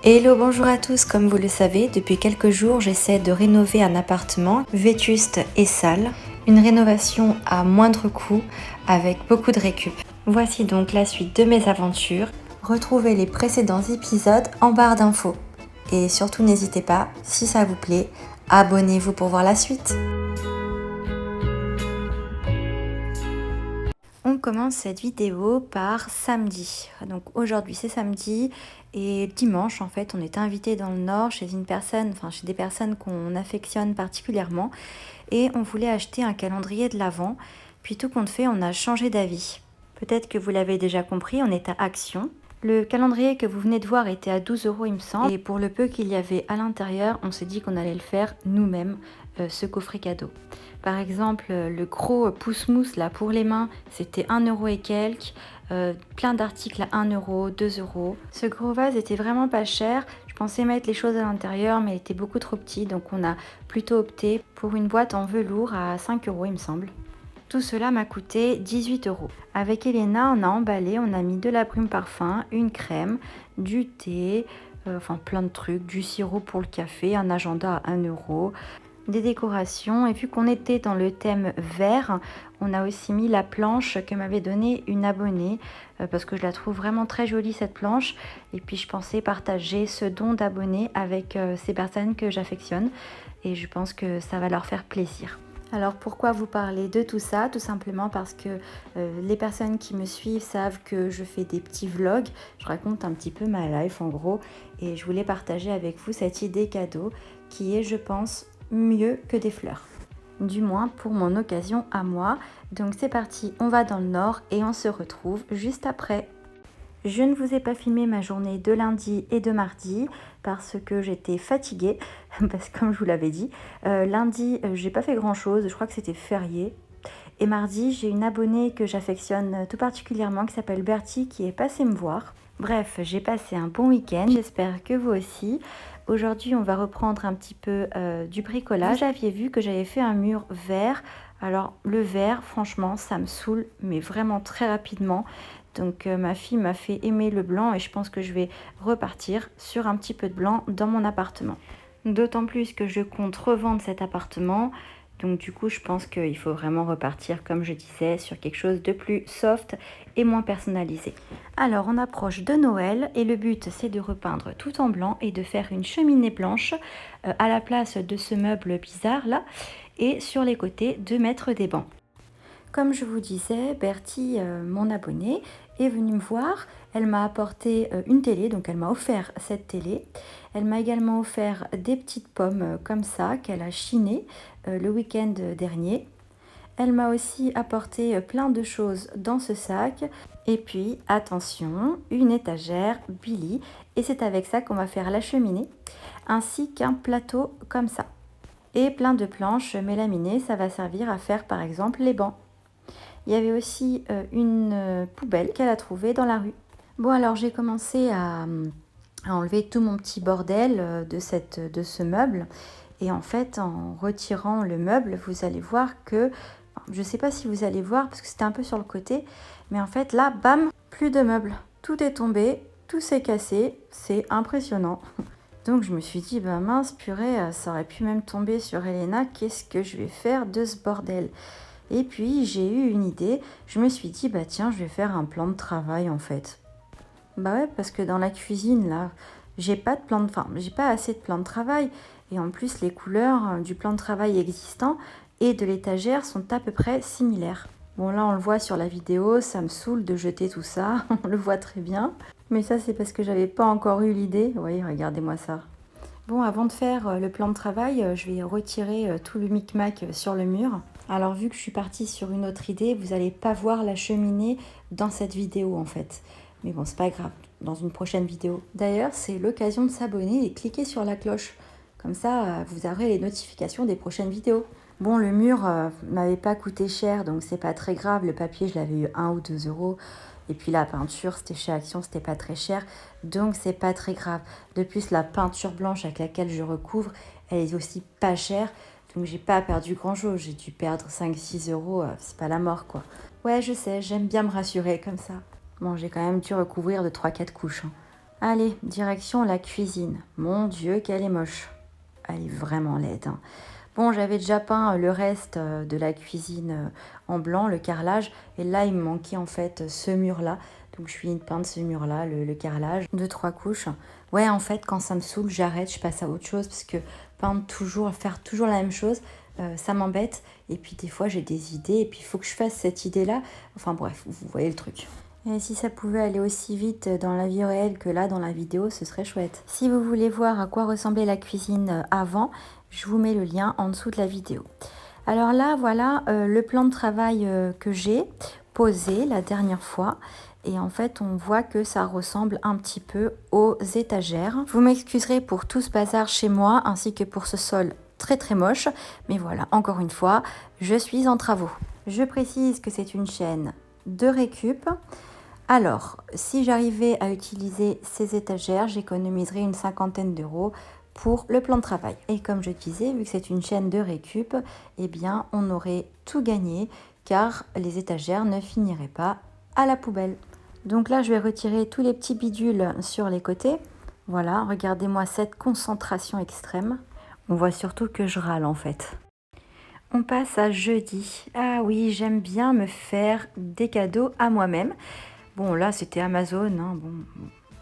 Hello, bonjour à tous. Comme vous le savez, depuis quelques jours, j'essaie de rénover un appartement vétuste et sale. Une rénovation à moindre coût avec beaucoup de récup. Voici donc la suite de mes aventures. Retrouvez les précédents épisodes en barre d'infos. Et surtout n'hésitez pas, si ça vous plaît, abonnez-vous pour voir la suite. On commence cette vidéo par samedi. Donc aujourd'hui c'est samedi et dimanche en fait on est invité dans le Nord chez chez des personnes qu'on affectionne particulièrement et on voulait acheter un calendrier de l'Avent. Puis tout compte fait on a changé d'avis. Peut-être que vous l'avez déjà compris, on est à Action. Le calendrier que vous venez de voir était à 12 € il me semble et pour le peu qu'il y avait à l'intérieur on s'est dit qu'on allait le faire nous-mêmes, ce coffret cadeau. Par exemple, le gros pouce-mousse là pour les mains, c'était 1 € et quelques. Plein d'articles à 1 €, 2 €. Ce gros vase était vraiment pas cher. Je pensais mettre les choses à l'intérieur, mais il était beaucoup trop petit. Donc on a plutôt opté pour une boîte en velours à 5 € il me semble. Tout cela m'a coûté 18 €. Avec Elena, on a emballé, on a mis de la brume parfum, une crème, du thé, plein de trucs, du sirop pour le café, un agenda à 1 €. Des décorations et vu qu'on était dans le thème vert, on a aussi mis la planche que m'avait donnée une abonnée parce que je la trouve vraiment très jolie cette planche et puis je pensais partager ce don d'abonnés avec ces personnes que j'affectionne et je pense que ça va leur faire plaisir. Alors pourquoi vous parler de tout ça? Tout simplement parce que les personnes qui me suivent savent que je fais des petits vlogs, je raconte un petit peu ma life en gros et je voulais partager avec vous cette idée cadeau qui est je pense mieux que des fleurs. Du moins pour mon occasion à moi. Donc c'est parti, on va dans le Nord et on se retrouve juste après. Je ne vous ai pas filmé ma journée de lundi et de mardi parce que j'étais fatiguée, parce que comme je vous l'avais dit, lundi j'ai pas fait grand chose, je crois que c'était férié. Et mardi j'ai une abonnée que j'affectionne tout particulièrement qui s'appelle Bertie qui est passée me voir. Bref, j'ai passé un bon week-end, j'espère que vous aussi. Aujourd'hui, on va reprendre un petit peu du bricolage. Vous aviez vu que j'avais fait un mur vert. Alors, le vert, franchement, ça me saoule, mais vraiment très rapidement. Donc, ma fille m'a fait aimer le blanc et je pense que je vais repartir sur un petit peu de blanc dans mon appartement. D'autant plus que je compte revendre cet appartement. Donc du coup, je pense qu'il faut vraiment repartir, comme je disais, sur quelque chose de plus soft et moins personnalisé. Alors, on approche de Noël et le but, c'est de repeindre tout en blanc et de faire une cheminée blanche à la place de ce meuble bizarre là et sur les côtés de mettre des bancs. Comme je vous disais, Bertie, mon abonnée, est venue me voir. Elle m'a apporté une télé, donc elle m'a offert cette télé. Elle m'a également offert des petites pommes comme ça qu'elle a chinées le week-end dernier. Elle m'a aussi apporté plein de choses dans ce sac. Et puis, attention, une étagère Billy. Et c'est avec ça qu'on va faire la cheminée, ainsi qu'un plateau comme ça. Et plein de planches mélaminées, ça va servir à faire par exemple les bancs. Il y avait aussi une poubelle qu'elle a trouvée dans la rue. Bon, alors j'ai commencé à enlever tout mon petit bordel de ce meuble. Et en fait, en retirant le meuble, vous allez voir que, je ne sais pas si vous allez voir parce que c'était un peu sur le côté, mais en fait là, bam, plus de meubles. Tout est tombé, tout s'est cassé, c'est impressionnant. Donc je me suis dit, bah mince, purée, ça aurait pu même tomber sur Elena, qu'est-ce que je vais faire de ce bordel? Et puis j'ai eu une idée, je me suis dit, bah tiens, je vais faire un plan de travail en fait. Bah ouais, parce que dans la cuisine, là, j'ai pas assez de plan de travail. Et en plus, les couleurs du plan de travail existant et de l'étagère sont à peu près similaires. Bon, là, on le voit sur la vidéo, ça me saoule de jeter tout ça, on le voit très bien. Mais ça, c'est parce que j'avais pas encore eu l'idée. Oui, regardez-moi ça. Bon, avant de faire le plan de travail, je vais retirer tout le micmac sur le mur. Alors, vu que je suis partie sur une autre idée, vous n'allez pas voir la cheminée dans cette vidéo en fait. Mais bon, c'est pas grave, dans une prochaine vidéo. D'ailleurs, c'est l'occasion de s'abonner et cliquer sur la cloche. Comme ça, vous aurez les notifications des prochaines vidéos. Bon, le mur m'avait pas coûté cher, donc c'est pas très grave. Le papier, je l'avais eu 1 ou 2 euros. Et puis la peinture, c'était chez Action, c'était pas très cher. Donc c'est pas très grave. De plus, la peinture blanche avec laquelle je recouvre, elle est aussi pas chère. Donc j'ai pas perdu grand chose. J'ai dû perdre 5-6 euros. C'est pas la mort quoi. Ouais, je sais, j'aime bien me rassurer comme ça. Bon, j'ai quand même dû recouvrir de 3-4 couches. Hein. Allez, direction la cuisine. Mon Dieu, qu'elle est moche. Elle est vraiment laide, hein. Bon, j'avais déjà peint le reste de la cuisine en blanc, le carrelage. Et là, il me manquait en fait ce mur-là. Donc, je finis de peindre ce mur-là, le carrelage. 2-3 couches. Ouais, en fait, quand ça me saoule, j'arrête, je passe à autre chose. Parce que peindre toujours, faire toujours la même chose, ça m'embête. Et puis, des fois, j'ai des idées. Et puis, il faut que je fasse cette idée-là. Enfin, bref, vous voyez le truc. Et si ça pouvait aller aussi vite dans la vie réelle que là dans la vidéo, ce serait chouette. Si vous voulez voir à quoi ressemblait la cuisine avant, je vous mets le lien en dessous de la vidéo. Alors là, voilà le plan de travail que j'ai posé la dernière fois. Et en fait, on voit que ça ressemble un petit peu aux étagères. Vous m'excuserez pour tout ce bazar chez moi, ainsi que pour ce sol très très moche. Mais voilà, encore une fois, je suis en travaux. Je précise que c'est une chaîne de récup. Alors, si j'arrivais à utiliser ces étagères, j'économiserais une 50aine d'euros pour le plan de travail. Et comme je disais, vu que c'est une chaîne de récup, eh bien, on aurait tout gagné car les étagères ne finiraient pas à la poubelle. Donc là, je vais retirer tous les petits bidules sur les côtés. Voilà, regardez-moi cette concentration extrême. On voit surtout que je râle en fait. On passe à jeudi. Ah oui, j'aime bien me faire des cadeaux à moi-même. Bon, là, c'était Amazon, hein. Bon,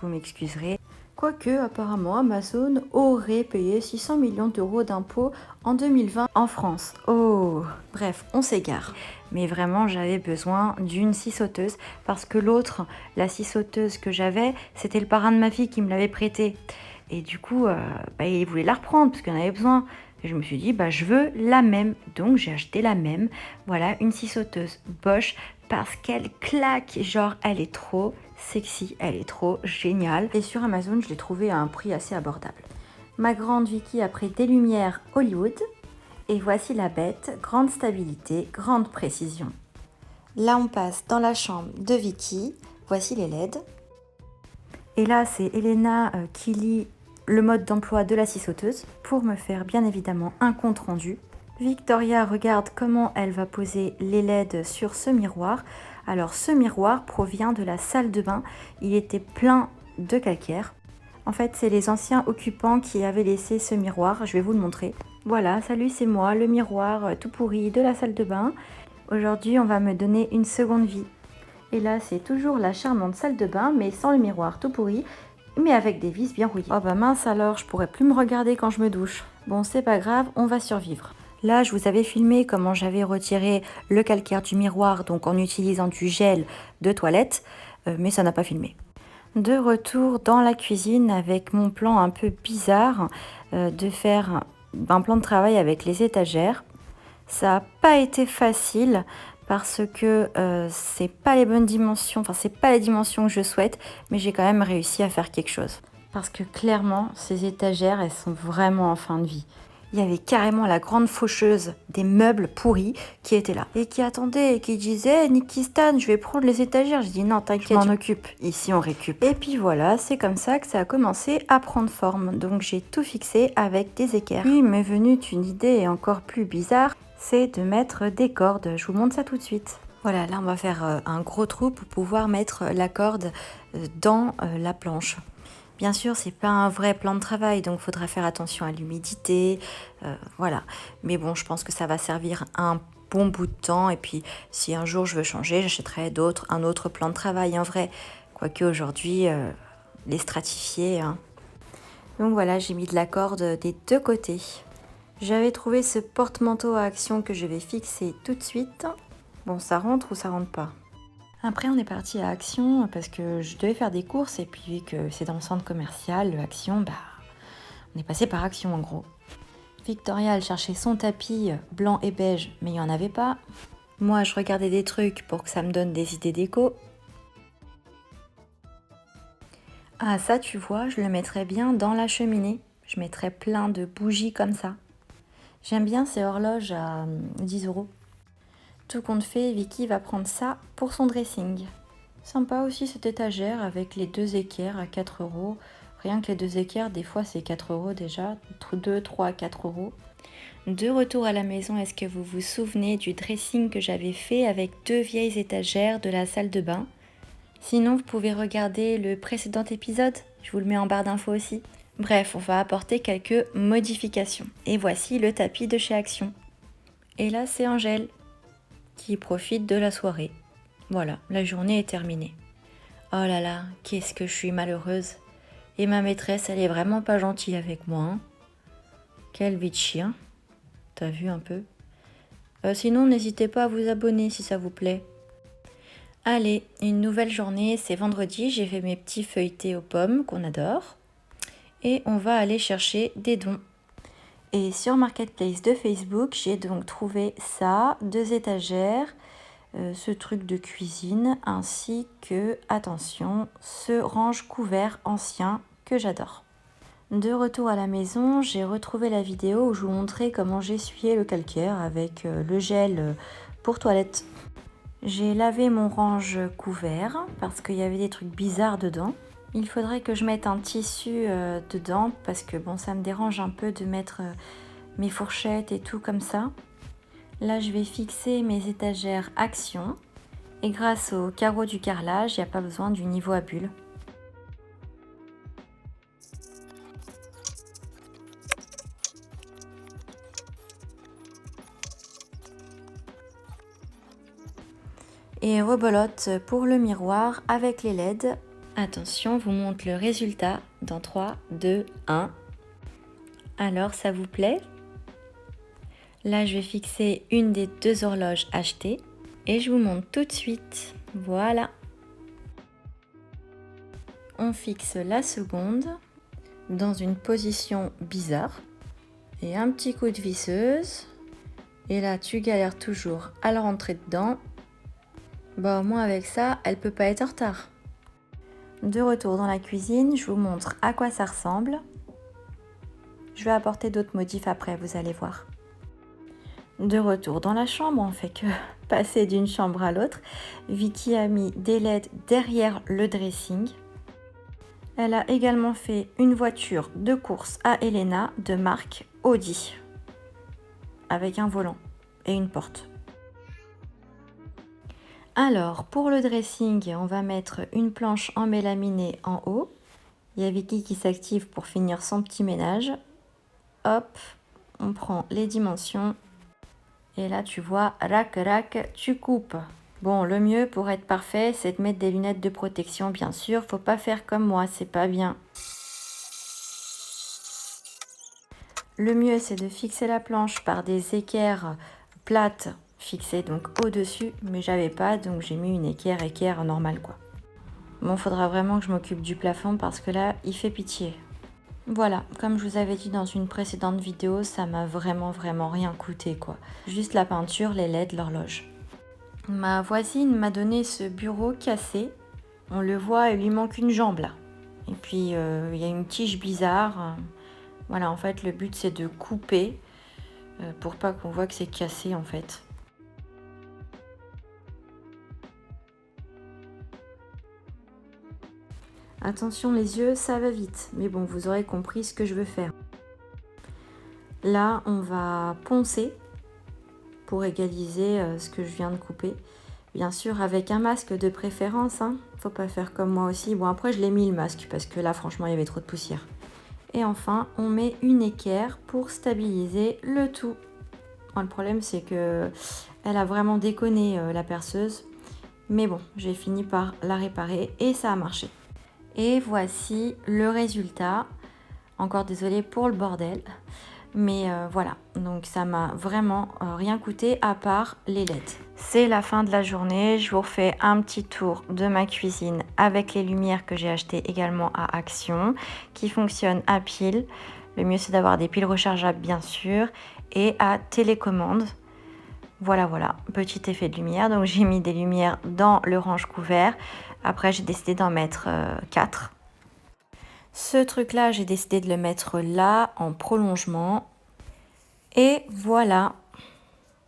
vous m'excuserez. Quoique, apparemment, Amazon aurait payé 600 millions d'euros d'impôts en 2020 en France. Oh, bref, on s'égare. Mais vraiment, j'avais besoin d'une scie sauteuse parce que l'autre, la scie sauteuse que j'avais, c'était le parrain de ma fille qui me l'avait prêtée. Et du coup, il voulait la reprendre parce qu'il en avait besoin. Et je me suis dit, je veux la même. Donc, j'ai acheté la même. Voilà, une scie sauteuse Bosch parce qu'elle claque. Genre, elle est trop sexy, elle est trop géniale. Et sur Amazon, je l'ai trouvée à un prix assez abordable. Ma grande Vicky a pris des lumières Hollywood. Et voici la bête, grande stabilité, grande précision. Là, on passe dans la chambre de Vicky. Voici les LED. Et là, c'est Elena qui lit le mode d'emploi de la scie sauteuse pour me faire bien évidemment un compte rendu. Victoria regarde comment elle va poser les LED sur ce miroir. Alors ce miroir provient de la salle de bain. Il était plein de calcaire. En fait, c'est les anciens occupants qui avaient laissé ce miroir. Je vais vous le montrer. Voilà, salut, c'est moi, le miroir tout pourri de la salle de bain. Aujourd'hui, on va me donner une seconde vie. Et là, c'est toujours la charmante salle de bain, mais sans le miroir tout pourri, mais avec des vis bien rouillées. Oh bah mince alors, je pourrais plus me regarder quand je me douche. Bon, c'est pas grave, on va survivre. Là, je vous avais filmé comment j'avais retiré le calcaire du miroir, donc en utilisant du gel de toilette, mais ça n'a pas filmé. De retour dans la cuisine avec mon plan un peu bizarre de faire un plan de travail avec les étagères. Ça n'a pas été facile parce que c'est pas les bonnes dimensions, enfin c'est pas les dimensions que je souhaite, mais j'ai quand même réussi à faire quelque chose. Parce que clairement, ces étagères, elles sont vraiment en fin de vie. Il y avait carrément la grande faucheuse des meubles pourris qui était là. Et qui attendait et qui disait « Niki Stan, je vais prendre les étagères ». Je dis « Non, t'inquiète, je m'en occupe. Ici, on récup ». Et puis voilà, c'est comme ça que ça a commencé à prendre forme. Donc j'ai tout fixé avec des équerres. Puis m'est venue une idée encore plus bizarre, c'est de mettre des cordes. Je vous montre ça tout de suite. Voilà, là on va faire un gros trou pour pouvoir mettre la corde dans la planche. Bien sûr, c'est pas un vrai plan de travail, donc il faudra faire attention à l'humidité, voilà. Mais bon, je pense que ça va servir un bon bout de temps. Et puis, si un jour je veux changer, j'achèterai un autre plan de travail en vrai. Quoique aujourd'hui, les stratifier, hein. Donc voilà, j'ai mis de la corde des deux côtés. J'avais trouvé ce porte-manteau à action que je vais fixer tout de suite. Bon, ça rentre ou ça rentre pas? Après, on est parti à Action parce que je devais faire des courses et puis vu que c'est dans le centre commercial, le Action, on est passé par Action en gros. Victoria, elle cherchait son tapis blanc et beige, mais il n'y en avait pas. Moi, je regardais des trucs pour que ça me donne des idées déco. Ah, ça, tu vois, je le mettrais bien dans la cheminée. Je mettrais plein de bougies comme ça. J'aime bien ces horloges à 10 euros. Tout compte fait, Vicky va prendre ça pour son dressing. Sympa aussi cette étagère avec les deux équerres à 4 euros. Rien que les deux équerres, des fois c'est 4 euros déjà. 2, 3, 4 euros. De retour à la maison, est-ce que vous vous souvenez du dressing que j'avais fait avec deux vieilles étagères de la salle de bain? Sinon, vous pouvez regarder le précédent épisode. Je vous le mets en barre d'infos aussi. Bref, on va apporter quelques modifications. Et voici le tapis de chez Action. Et là, c'est Angèle qui profite de la soirée. Voilà, la journée est terminée. Oh là là, qu'est-ce que je suis malheureuse. Et ma maîtresse, elle est vraiment pas gentille avec moi. Hein. Quelle vie de chien. T'as vu un peu? Sinon, n'hésitez pas à vous abonner si ça vous plaît. Allez, une nouvelle journée, c'est vendredi, j'ai fait mes petits feuilletés aux pommes qu'on adore. Et on va aller chercher des dons. Et sur Marketplace de Facebook, j'ai donc trouvé ça, 2 étagères, ce truc de cuisine, ainsi que, attention, ce range couvert ancien que j'adore. De retour à la maison, j'ai retrouvé la vidéo où je vous montrais comment j'essuyais le calcaire avec le gel pour toilette. J'ai lavé mon range couvert parce qu'il y avait des trucs bizarres dedans. Il faudrait que je mette un tissu dedans parce que bon, ça me dérange un peu de mettre mes fourchettes et tout comme ça. Là, je vais fixer mes étagères Action et grâce au carreau du carrelage, il n'y a pas besoin du niveau à bulles. Et rebelote pour le miroir avec les LED. Attention, vous montre le résultat dans 3, 2, 1. Alors, ça vous plaît? Là, je vais fixer une des 2 horloges achetées et je vous montre tout de suite. Voilà. On fixe la seconde dans une position bizarre et un petit coup de visseuse. Et là, tu galères toujours à la rentrer dedans. Bah, au moins avec ça, elle peut pas être en retard. De retour dans la cuisine, je vous montre à quoi ça ressemble. Je vais apporter d'autres modifs après, vous allez voir. De retour dans la chambre, on fait que passer d'une chambre à l'autre. Vicky a mis des LED derrière le dressing. Elle a également fait une voiture de course à Elena de marque Audi. Avec un volant et une porte. Alors, pour le dressing, on va mettre une planche en mélaminé en haut. Il y a Vicky qui s'active pour finir son petit ménage. Hop, on prend les dimensions. Et là, tu vois, rac, rac, tu coupes. Bon, le mieux pour être parfait, c'est de mettre des lunettes de protection, bien sûr. Faut pas faire comme moi, c'est pas bien. Le mieux, c'est de fixer la planche par des équerres plates fixées donc au-dessus, mais j'avais pas, donc j'ai mis une équerre normale quoi. Bon, faudra vraiment que je m'occupe du plafond parce que là, il fait pitié. Voilà, comme je vous avais dit dans une précédente vidéo, ça m'a vraiment rien coûté quoi. Juste la peinture, les LED, l'horloge. Ma voisine m'a donné ce bureau cassé. On le voit, il lui manque une jambe là. Et puis, il y a une tige bizarre. Voilà, en fait, le but, c'est de couper pour pas qu'on voit que c'est cassé, en fait. Attention, les yeux, ça va vite. Mais bon, vous aurez compris ce que je veux faire. Là, on va poncer pour égaliser ce que je viens de couper. Bien sûr, avec un masque de préférence. Hein. Faut pas faire comme moi aussi. Bon, après, je l'ai mis le masque parce que là, franchement, il y avait trop de poussière. Et enfin, on met une équerre pour stabiliser le tout. Bon, le problème, c'est que elle a vraiment déconné la perceuse. Mais bon, j'ai fini par la réparer et ça a marché. Et voici le résultat. Encore désolée pour le bordel. Mais voilà, donc ça m'a vraiment rien coûté à part les LED. C'est la fin de la journée, je vous refais un petit tour de ma cuisine avec les lumières que j'ai achetées également à Action, qui fonctionnent à pile. Le mieux c'est d'avoir des piles rechargeables bien sûr, et à télécommande. Voilà, petit effet de lumière. Donc j'ai mis des lumières dans le range couvert. Après j'ai décidé d'en mettre 4. Ce truc-là, j'ai décidé de le mettre là, en prolongement. Et voilà,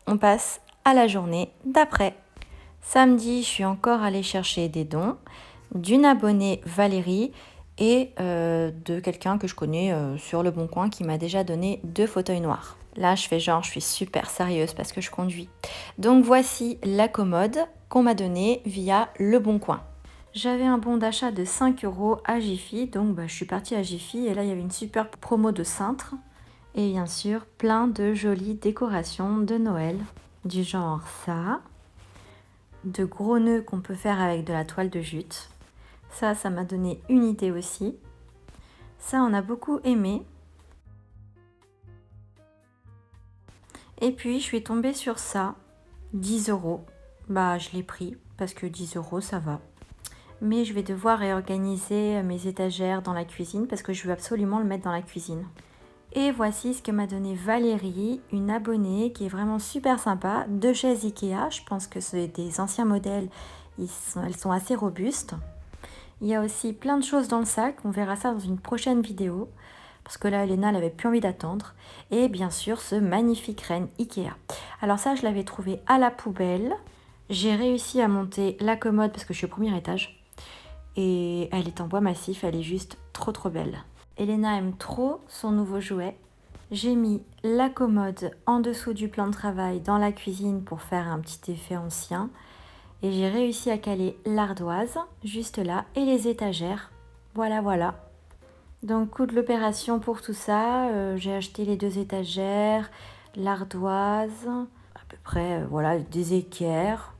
on passe à la journée d'après. Samedi, je suis encore allée chercher des dons d'une abonnée Valérie et de quelqu'un que je connais sur Le Bon Coin qui m'a déjà donné 2 fauteuils noirs. Là, je fais genre, je suis super sérieuse parce que je conduis. Donc voici la commode qu'on m'a donnée via Le Bon Coin. J'avais un bon d'achat de 5 € à Jiffy, donc je suis partie à Jiffy et là il y avait une super promo de cintre. Et bien sûr, plein de jolies décorations de Noël, du genre ça, de gros nœuds qu'on peut faire avec de la toile de jute. Ça m'a donné une idée aussi. Ça, on a beaucoup aimé. Et puis, je suis tombée sur ça, 10 €. Je l'ai pris parce que 10 € ça va. Mais je vais devoir réorganiser mes étagères dans la cuisine parce que je veux absolument le mettre dans la cuisine. Et voici ce que m'a donné Valérie, une abonnée qui est vraiment super sympa, deux chaises Ikea. Je pense que c'est des anciens modèles, elles sont assez robustes. Il y a aussi plein de choses dans le sac, on verra ça dans une prochaine vidéo. Parce que là, Elena, elle n'avait plus envie d'attendre. Et bien sûr, ce magnifique renne Ikea. Alors ça, je l'avais trouvé à la poubelle. J'ai réussi à monter la commode parce que je suis au premier étage. Et elle est en bois massif, elle est juste trop trop belle. Elena aime trop son nouveau jouet. J'ai mis la commode en dessous du plan de travail dans la cuisine pour faire un petit effet ancien. Et j'ai réussi à caler l'ardoise juste là et les étagères. Voilà, voilà. Donc, coût de l'opération pour tout ça, j'ai acheté les 2 étagères, l'ardoise, à peu près, voilà, des équerres.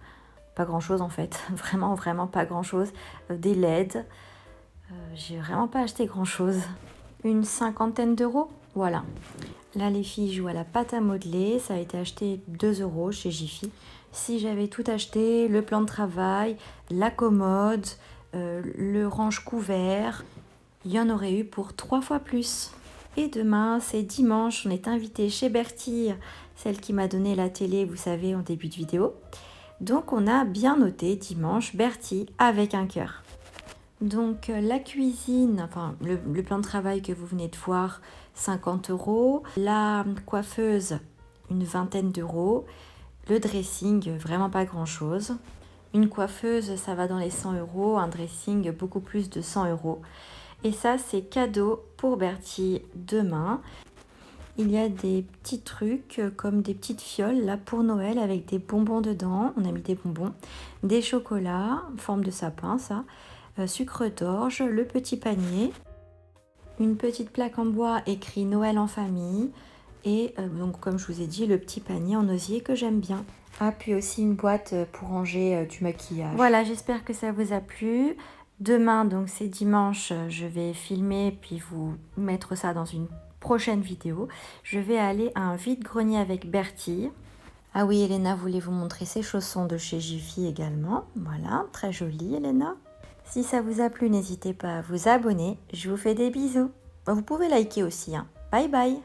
Pas grand chose en fait, vraiment, vraiment pas grand chose. Des LED. J'ai vraiment pas acheté grand chose. Une cinquantaine d'euros, voilà. Là, les filles jouent à la pâte à modeler. Ça a été acheté 2 € chez Jiffy. Si j'avais tout acheté, le plan de travail, la commode, le range couvert, il y en aurait eu pour 3 fois plus. Et demain, c'est dimanche, on est invité chez Bertie, celle qui m'a donné la télé, vous savez, en début de vidéo. Donc, on a bien noté dimanche Bertie avec un cœur. Donc la cuisine, enfin le plan de travail que vous venez de voir, 50 €. La coiffeuse, une vingtaine d'euros. Le dressing, vraiment pas grand chose. Une coiffeuse, ça va dans les 100 €. Un dressing, beaucoup plus de 100 €. Et ça, c'est cadeau pour Bertie demain. Il y a des petits trucs comme des petites fioles là pour Noël avec des bonbons dedans. On a mis des bonbons, des chocolats en forme de sapin, ça. Sucre d'orge, le petit panier, une petite plaque en bois écrit Noël en famille et donc comme je vous ai dit le petit panier en osier que j'aime bien. Ah puis aussi une boîte pour ranger du maquillage. Voilà, j'espère que ça vous a plu. Demain donc c'est dimanche, je vais filmer puis vous mettre ça dans une prochaine vidéo. Je vais aller à un vide-grenier avec Bertie. Ah oui, Elena voulait vous montrer ses chaussons de chez Jiffy également. Voilà, très joli Elena. Si ça vous a plu, n'hésitez pas à vous abonner. Je vous fais des bisous. Vous pouvez liker aussi. Bye bye.